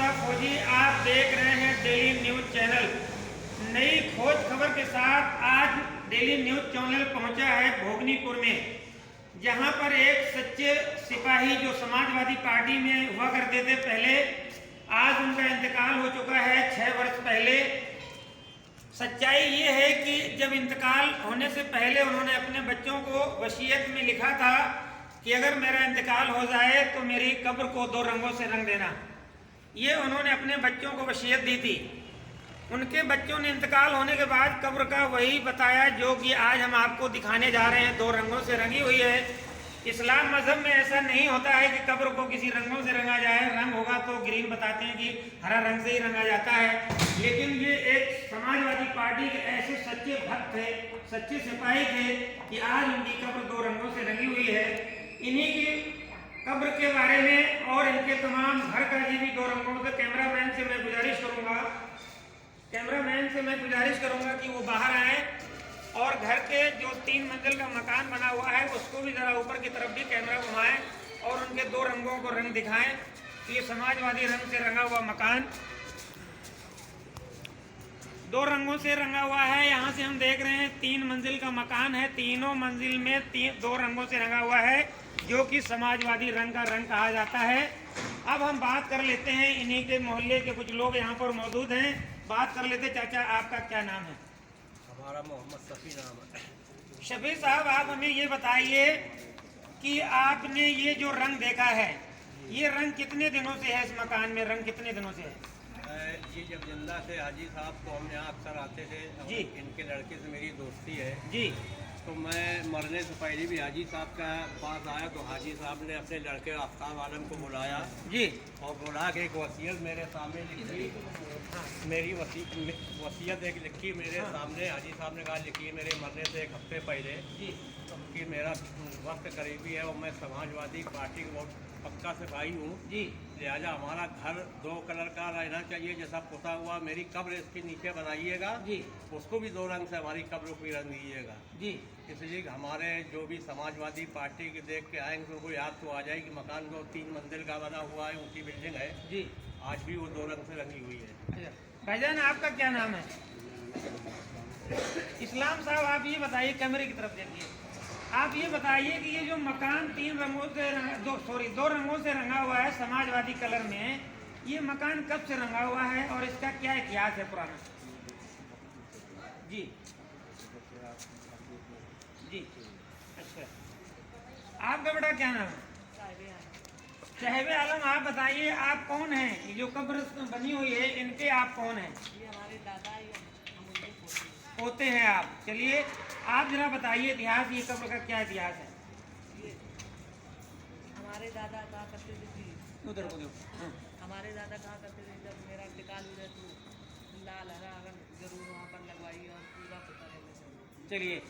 नमस्कार फौजी, आप देख रहे हैं डेली न्यूज चैनल। नई खोज खबर के साथ आज डेली न्यूज चैनल पहुंचा है भोगनीपुर में, जहां पर एक सच्चे सिपाही जो समाजवादी पार्टी में हुआ करते थे पहले, आज उनका इंतकाल हो चुका है 6 वर्ष पहले। सच्चाई ये है कि जब इंतकाल होने से पहले उन्होंने अपने बच्चों को वसीयत में लिखा था कि अगर मेरा इंतकाल हो जाए तो मेरी कब्र को 2 रंगों से रंग देना। ये उन्होंने अपने बच्चों को वसीयत दी थी। उनके बच्चों ने इंतकाल होने के बाद कब्र का वही बताया जो कि आज हम आपको दिखाने जा रहे हैं, 2 रंगों से रंगी हुई है। इस्लाम मजहब में ऐसा नहीं होता है कि कब्र को किसी रंगों से रंगा जाए। रंग होगा तो ग्रीन बताते हैं कि हरा रंग से ही रंगा जाता है, लेकिन ये एक समाजवादी पार्टी के ऐसे सच्चे भक्त थे, सच्चे सिपाही थे कि आज उनकी कब्र 2 रंगों से रंगी हुई है। इन्हीं की कब्र के बारे में और इनके तमाम घर का ये भी 2 रंगों से कैमरामैन से मैं गुजारिश करूंगा कि वो बाहर आए और घर के जो 3 मंजिल का मकान बना हुआ है उसको भी जरा ऊपर की तरफ भी कैमरा घुमाएं और उनके 2 रंगों को रंग दिखाएं। तो ये समाजवादी रंग से रंगा हुआ मकान 2 रंगों से रंगा हुआ है। यहाँ से हम देख रहे हैं 3 मंजिल का मकान है, तीनों मंजिल में 2 रंगों से रंगा हुआ है, जो कि समाजवादी रंग का रंग कहा जाता है। अब हम बात कर लेते हैं, इन्हीं के मोहल्ले के कुछ लोग यहाँ पर मौजूद हैं, बात कर लेते। चाचा, आपका क्या नाम है? हमारा मोहम्मद शफी नाम है। शफी साहब, आप हमें ये बताइए कि आपने ये जो रंग देखा है, ये रंग कितने दिनों से है? इस मकान में रंग कितने दिनों से है? ये जब जिंदा थे हाजी साहब तो हम यहाँ अक्सर आते थे जी। इनके लड़के से मेरी दोस्ती है जी। तो मैं मरने से पहले भी हाजी साहब का पास आया तो हाजी साहब ने अपने लड़के आफ्ताब आलम को बुलाया जी, और बुला के एक वसीयत मेरे सामने लिखी। मेरी वसीयत एक लिखी मेरे सामने। हाजी साहब ने कहा लिखी मेरे मरने से 1 हफ्ते पहले जी, कि मेरा वक्त करीबी है और मैं समाजवादी पार्टी का बहुत पक्का सिपाही हूँ जी, लिहाजा हमारा घर 2 कलर का रहना चाहिए जैसा पुता हुआ। मेरी कब्र इसके नीचे बनाइएगा जी, उसको भी 2 रंग से हमारी कब्र को भी रंग दीजिएगा जी। इसलिए हमारे जो भी समाजवादी पार्टी के देख के आएंगे उनको याद तो आ जाए कि मकान जो 3 मंजिल का बना हुआ है, ऊँची बिल्डिंग है जी, आज भी वो 2 रंग से रंगी हुई है। भाईजान, आपका क्या नाम है? इस्लाम साहब, आप ये बताइए, कैमरे की तरफ देखिए, आप ये बताइए कि ये जो मकान 2 रंगों से रंगा हुआ है समाजवादी कलर में, ये मकान कब से रंगा हुआ है और इसका क्या इतिहास है पुराना? जी जी, अच्छा। आपका बेटा क्या नाम है? साहिब आलम, आप बताइए, आप कौन हैं? ये जो कब्र बनी हुई है, इनके आप कौन हैं? ये हमारे दादा पोते हैं आप। चलिए, आप जरा बताइए इतिहास, ये कब्र का क्या इतिहास है? हमारे दादा कहा करते थे जी, उधर को देखो। हमारे दादा कहा करते थे जब मेरा इंतकाल हो जाए तो लाल हरा रंग जरूर वहाँ पर लगवाइए और पूरा पता रहना चाहिए। चलिए,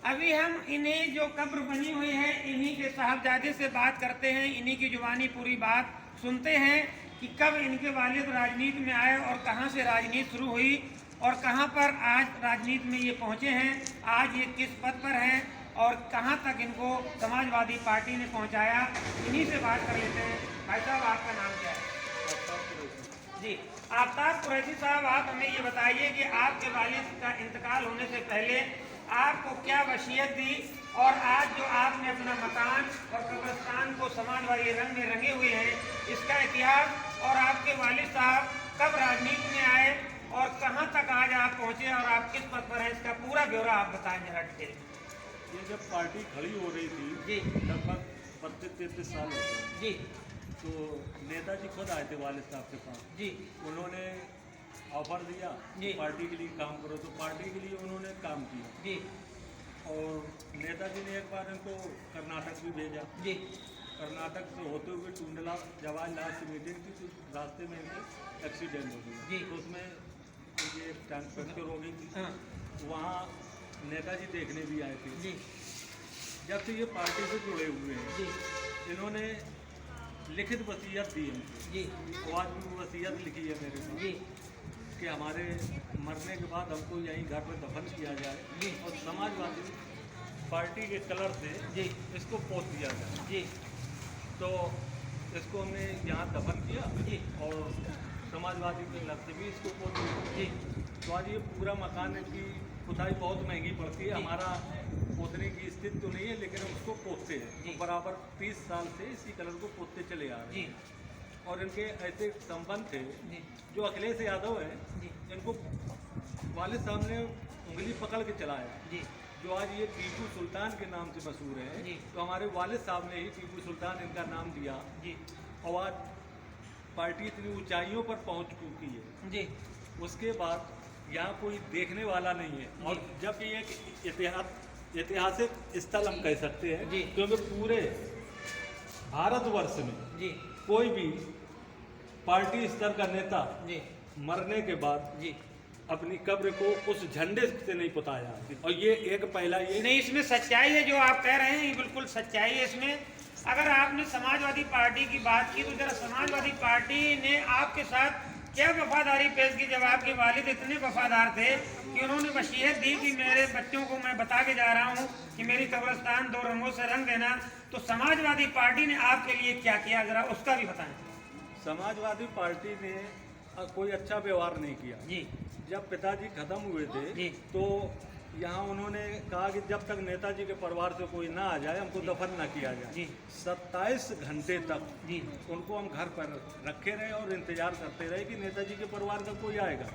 अभी हम इन्हें जो कब्र बनी हुई है, इन्हीं के साहबजादे से बात करते हैं, इन्हीं की जुबानी पूरी बात सुनते हैं कि कब इनके वालिद राजनीति में आए और कहाँ से राजनीति शुरू हुई और कहाँ पर आज राजनीति में ये पहुँचे हैं, आज ये किस पद पर हैं और कहाँ तक इनको समाजवादी पार्टी ने पहुँचाया। इन्हीं से बात कर लेते हैं। भाई साहब, आपका नाम क्या है? जी, आफ्ताब कुरैशी साहब, आप हमें ये बताइए कि आपके वालिद का इंतकाल होने से पहले आपको क्या वसीयत दी और आज जो आपने अपना मकान और कब्रिस्तान को समाजवादी रंग में रंगे हुए हैं, इसका इतिहास और आपके वालिद साहब कब राजनीति में आए और कहां तक आज आप पहुंचे और आप किस पद पर हैं, इसका पूरा ब्यौरा आप बताएं जरा डिटेल। ये जब पार्टी खड़ी हो रही थी जी, लगभग 32-33 साल हो गए जी, तो नेताजी खुद आए थे वालिद साहब के पास जी, उन्होंने ऑफर दिया जी, पार्टी के लिए काम करो, तो पार्टी के लिए उन्होंने काम किया जी, और नेताजी ने एक बार इनको कर्नाटक भी भेजा जी। कर्नाटक से होते हुए टुंडला जवाहरलाल से मीटिंग थी तो रास्ते में इनके एक्सीडेंट हो गया जी, तो उसमें ये टैंक पंक्चर हो गई थी। वहाँ नेताजी देखने भी आए थे जी। जब से ये पार्टी से जुड़े हुए हैं जी, इन्होंने लिखित वसीयत दी हमको जी, वो आज भी वसीयत लिखी है मेरे पास जी कि हमारे मरने के बाद हमको यहीं घर पर दफन किया जाए जी, और समाजवादी पार्टी के कलर से जी इसको पोत दिया जाए जी। तो इसको हमने यहाँ दफन किया जी, और समाजवादी के लग से भी इसको पोत दिया। तो आज ये पूरा मकान की खुदाई बहुत महंगी पड़ती है। हमारा पोतने की स्थिति तो नहीं है, लेकिन हम उसको पोतते हैं। तो बराबर 30 साल से इसी कलर को पोतते चले आ रहे हैं। और इनके ऐसे संबंध थे, जो अखिलेश यादव है, इनको वालिद साहब ने उंगली पकड़ के चलाया, जो आज ये टीपू सुल्तान के नाम से मशहूर है। तो हमारे वालिद साहब ने ही टीपू सुल्तान इनका नाम दिया। और आज पार्टी इतनी ऊंचाइयों पर पहुंच चुकी है, उसके बाद यहाँ कोई देखने वाला नहीं है। और जब ये एक ऐतिहासिक स्थल हम कह सकते हैं, क्योंकि पूरे भारतवर्ष में कोई भी पार्टी स्तर का नेता मरने के बाद अपनी कब्र को उस झंडे से नहीं पुताया। और ये एक पहला ये नहीं, इसमें सच्चाई है जो आप कह रहे हैं, ये बिल्कुल सच्चाई है इसमें। अगर आपने समाजवादी पार्टी की बात की तो जरा समाजवादी पार्टी ने आपके साथ क्या वफादारी पेश की, जब आपके वालिद इतने वफादार थे कि उन्होंने वसीयत दी कि मेरे बच्चों को मैं बता के जा रहा हूँ कि मेरी कब्रिस्तान 2 रंगों से रंग देना, तो समाजवादी पार्टी ने आपके लिए क्या किया, जरा उसका भी बताएं। समाजवादी पार्टी ने कोई अच्छा व्यवहार नहीं किया। जब पिताजी खत्म हुए थे तो यहाँ उन्होंने कहा कि जब तक नेताजी के परिवार से कोई ना आ जाए, हमको दफन ना किया जाए। 27 घंटे तक उनको हम घर पर रखे रहे और इंतजार करते रहे कि नेताजी के परिवार का कोई आएगा।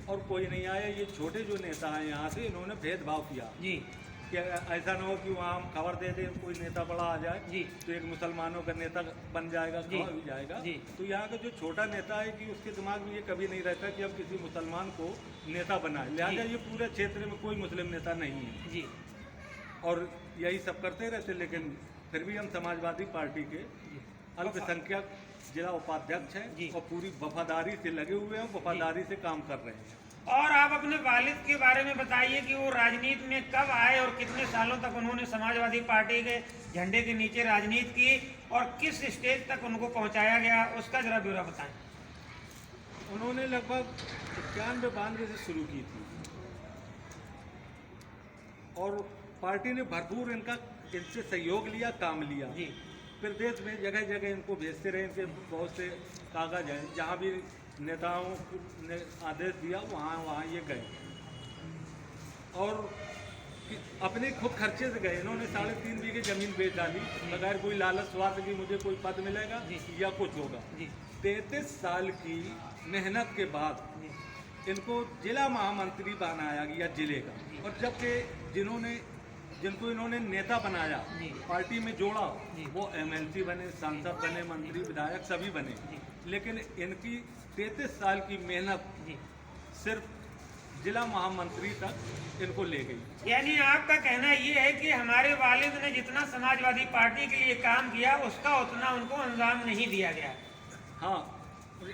और कोई नहीं आया। ये छोटे जो नेता हैं यहाँ से, इन्होंने भेदभाव किया कि ऐसा ना हो कि वहाँ हम खबर दे दें कोई नेता बड़ा आ जाए तो एक मुसलमानों का नेता बन जाएगा, खड़ा भी जाएगा। तो यहाँ का जो छोटा नेता है कि उसके दिमाग में ये कभी नहीं रहता कि अब किसी मुसलमान को नेता बनाए, लिहाजा ये पूरे क्षेत्र में कोई मुस्लिम नेता नहीं है। और यही सब करते रहते। लेकिन फिर भी हम समाजवादी पार्टी के अल्पसंख्यक जिला उपाध्यक्ष हैं और पूरी वफादारी से लगे हुए हैं, वफादारी से काम कर रहे हैं। और आप अपने वालिद के बारे में बताइए कि वो राजनीति में कब आए और कितने सालों तक उन्होंने समाजवादी पार्टी के झंडे के नीचे राजनीति की और किस स्टेज तक उनको पहुंचाया गया, उसका जरा ब्यौरा बताएं। उन्होंने लगभग 91-92 से शुरू की थी और पार्टी ने भरपूर इनसे सहयोग लिया, काम लिया। फिर देश में जगह जगह इनको भेजते रहे। इनके बहुत से कागज हैं, जहाँ भी नेताओं ने आदेश दिया वहाँ ये गए और अपने खुद खर्चे से गए। इन्होंने 3.5 बीघे जमीन बेच डाली बगैर कोई लालच स्वार्थ कि मुझे कोई पद मिलेगा या कुछ होगा। 33 साल की मेहनत के बाद इनको जिला महामंत्री बनाया गया जिले का। और जबकि जिनको इन्होंने नेता बनाया, पार्टी में जोड़ा, वो MLC बने, सांसद बने, मंत्री विधायक सभी बने। लेकिन इनकी 33 साल की मेहनत सिर्फ जिला महामंत्री तक इनको ले गई। यानी आपका कहना ये है कि हमारे वालिद ने जितना समाजवादी पार्टी के लिए काम किया उसका उतना उनको अंजाम नहीं दिया गया। हाँ,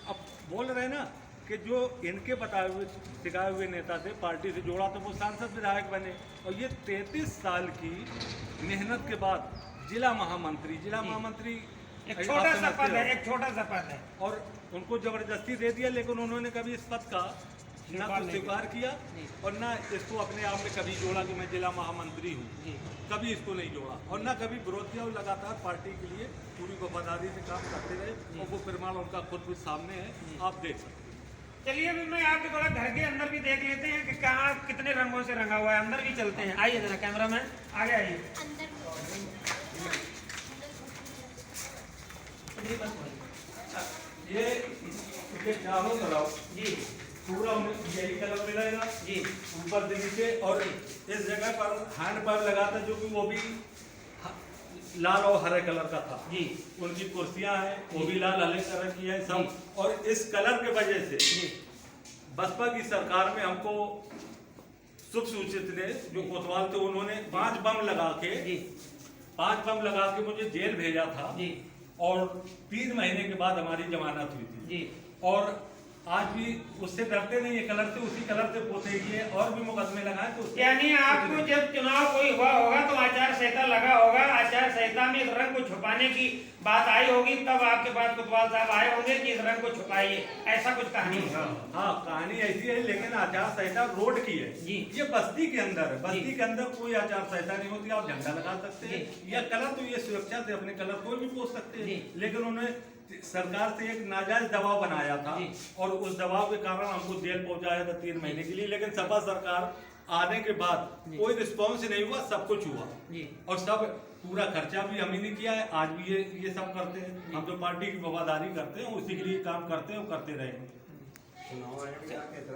अब बोल रहे हैं ना कि जो इनके बताए हुए सिखाए हुए नेता थे, पार्टी से जोड़ा तो वो सांसद विधायक बने। और ये 33 साल की मेहनत के बाद जिला महामंत्री एक छोटा सा पद है, एक छोटा सा पद है। और उनको जबरदस्ती दे दिया, लेकिन उन्होंने कभी इस पद का ना तो स्वीकार किया और ना इसको अपने आप में कभी जोड़ा कि मैं जिला महामंत्री हूँ। कभी इसको नहीं जोड़ा और ना कभी विरोध किया। लगातार पार्टी के लिए पूरी वफादारी से काम करते रहे और वो प्रमाण उनका खुद भी सामने है, आप देख सकते हैं। चलिए अभी मैं आपके थोड़ा घर के अंदर भी देख लेते हैं कि कहाँ कितने रंगों से रंगा हुआ है। अंदर भी चलते हैं, आइए जरा कैमरामैन आगे आइए। ये चारों तरफ पूरा यही कलर मिलेगा ऊपर से नीचे। और इस जगह पर हैंड पाइप लगा था जो कि वो भी लाल और हरे कलर का था। उनकी कुर्सियां हैं वो भी लाल हरे कलर की है सब। और इस कलर के वजह से बसपा की सरकार में हमको शुभ सूचित ने जो कोतवाल थे, उन्होंने 5 बम लगा के मुझे जेल भेजा था। और 3 महीने के बाद हमारी जमानत हुई थी। और आज भी उससे डरते नहीं है, कलर से उसी कलर से पोतेगी है और भी मुकदमे लगाए। तो यानी आपको जब चुनाव कोई हुआ होगा तो आचार संहिता लगा होगा, आचार संहिता में इस रंग को छुपाने की बात आई होगी, तब आपके पास कोतवाल साहब आए होंगे कि इस रंग को छुपाइए, ऐसा कुछ कहानी है। हाँ, कहानी ऐसी है, लेकिन आचार संहिता रोड की है। ये बस्ती के अंदर है, बस्ती के अंदर कोई आचार संहिता नहीं होती। आप झंडा लगा सकते हैं या कलर, तो ये सुरक्षा से अपने कलर कोई भी पोत सकते हैं। लेकिन उन्हें सरकार से एक नाजायज दबाव बनाया था और उस दबाव के कारण हमको जेल पहुंचाया था 3 महीने के लिए, लेकिन सपा सरकार आने के बाद कोई रिस्पॉन्स नहीं हुआ, सब कुछ हुआ और सब पूरा खर्चा भी हम ही ने किया है। आज भी ये सब करते हैं, हम तो पार्टी की वफादारी करते हैं, उसी के लिए काम करते हैं और करते रहेंगे।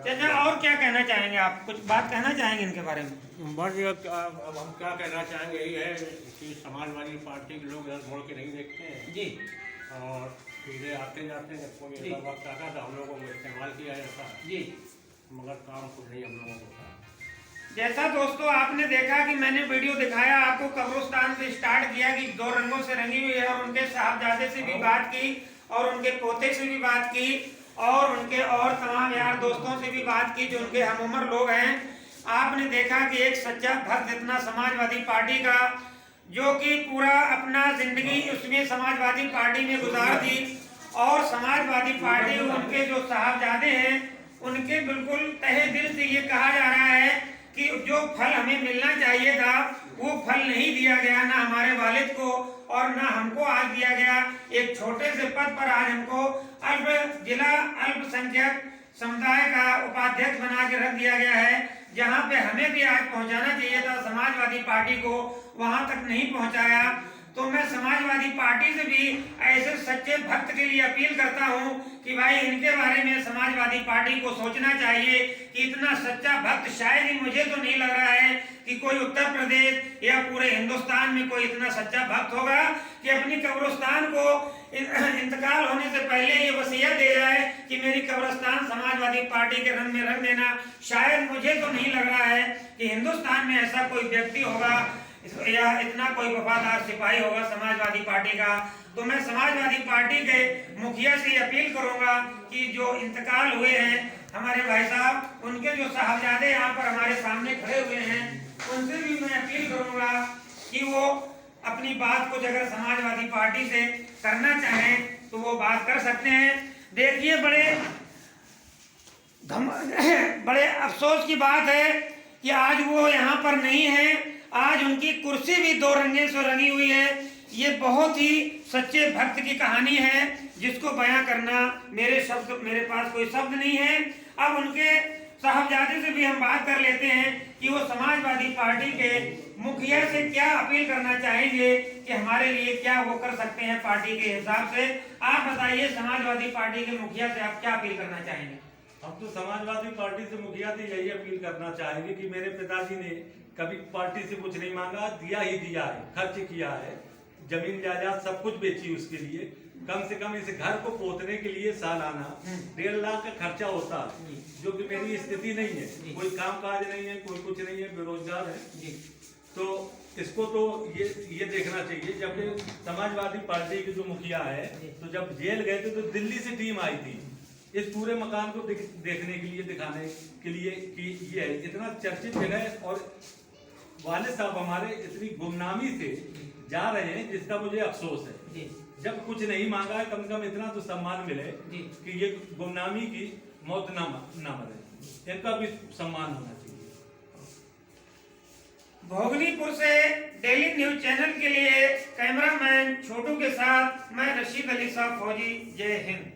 चाचा और क्या कहना चाहेंगे आप, कुछ बात कहना चाहेंगे इनके बारे में? बस अब हम क्या कहना चाहेंगे यही है कि समाजवादी पार्टी के लोग इधर मुड़ के नहीं देखते हैं जी, और सीधे आते जाते हैं। कोई ऐसा वक्त आता था हम लोगों को इस्तेमाल किया जाता जी, मगर काम कुछ नहीं हम लोगों को था। जैसा दोस्तों आपने देखा कि मैंने वीडियो दिखाया आपको, कब्रिस्तान से स्टार्ट किया कि 2 रंगों से रंगी हुई है और उनके साहबजादे से भी बात की और उनके पोते से भी बात की और उनके और तमाम यार दोस्तों से भी बात की जो उनके हम उम्र लोग हैं। आपने देखा कि एक सच्चा भक्त इतना समाजवादी पार्टी का, जो कि पूरा अपना जिंदगी उसमें समाजवादी पार्टी में गुजार दी और समाजवादी पार्टी उनके जो साहबजादे हैं उनके बिल्कुल तहे दिल से ये कहा जा रहा है कि जो फल हमें मिलना चाहिए था वो फल नहीं दिया गया, ना हमारे वालिद को और ना हमको आज दिया गया। एक छोटे से पद पर आज हमको जिला अल्पसंख्यक समुदाय का उपाध्यक्ष बना के रख दिया गया है, जहां पे हमें भी आज पहुंचाना चाहिए था समाजवादी पार्टी को, वहां तक नहीं पहुंचाया। तो मैं समाजवादी पार्टी से भी ऐसे सच्चे भक्त के लिए अपील करता हूं कि भाई इनके बारे में समाजवादी पार्टी को सोचना चाहिए कि इतना सच्चा भक्त शायद ही, मुझे तो नहीं लग रहा है कि कोई उत्तर प्रदेश या पूरे हिंदुस्तान में कोई इतना सच्चा भक्त होगा कि अपनी कब्रिस्तान को इंतकाल होने से पहले ये वसीयत दे जाए कि मेरी कब्रिस्तान समाजवादी पार्टी के रंग में रंग देना। शायद मुझे तो नहीं लग रहा है कि हिंदुस्तान में ऐसा कोई व्यक्ति होगा या इतना कोई वफादार सिपाही होगा समाजवादी पार्टी का। तो मैं समाजवादी पार्टी के मुखिया से अपील करूंगा कि जो इंतकाल हुए हैं हमारे भाई साहब, उनके जो साहबजादे यहाँ पर हमारे सामने खड़े हुए हैं, उनसे भी मैं अपील करूंगा कि वो अपनी बात कुछ अगर समाजवादी पार्टी से करना चाहें तो वो बात कर सकते हैं। देखिए बड़े अफसोस की बात है कि आज वो यहाँ पर नहीं है, आज उनकी कुर्सी भी 2 रंगे से रंगी हुई है। ये बहुत ही सच्चे भक्त की कहानी है जिसको बयां करना मेरे पास कोई शब्द नहीं है। अब उनके साहबजादे से भी हम बात कर लेते हैं कि वो समाजवादी पार्टी के मुखिया से क्या अपील करना चाहेंगे कि हमारे लिए क्या वो कर सकते हैं पार्टी के हिसाब से। आप बताइए समाजवादी पार्टी के मुखिया से आप क्या अपील करना चाहेंगे? हम तो समाजवादी पार्टी से मुखिया से यही अपील करना चाहेंगे कि मेरे पिताजी ने कभी पार्टी से कुछ नहीं मांगा, दिया ही दिया है, खर्च किया है, जमीन जायदाद सब कुछ बेची उसके लिए। कम से कम इस घर को पोतने के लिए सालाना 1.5 लाख का खर्चा होता है, जो कि मेरी स्थिति नहीं है, कोई काम काज नहीं है, कोई कुछ नहीं है, बेरोजगार है। तो इसको तो ये देखना चाहिए। जब समाजवादी पार्टी के जो मुखिया है तो जब जेल गए थे तो दिल्ली से टीम आई थी इस पूरे मकान को देखने के लिए, दिखाने के लिए कि ये है इतना चर्चित जगह और वालिद साहब हमारे इतनी गुमनामी से जा रहे हैं जिसका मुझे अफसोस है। जब कुछ नहीं मांगा है, कम से कम इतना तो सम्मान मिले कि ये गुमनामी की मौत ना मरे, इनका भी सम्मान होना चाहिए। भोगनीपुर से डेली न्यूज चैनल के लिए कैमरामैन छोटू के साथ मैं रशीद अली साहब फौजी। जय हिंद।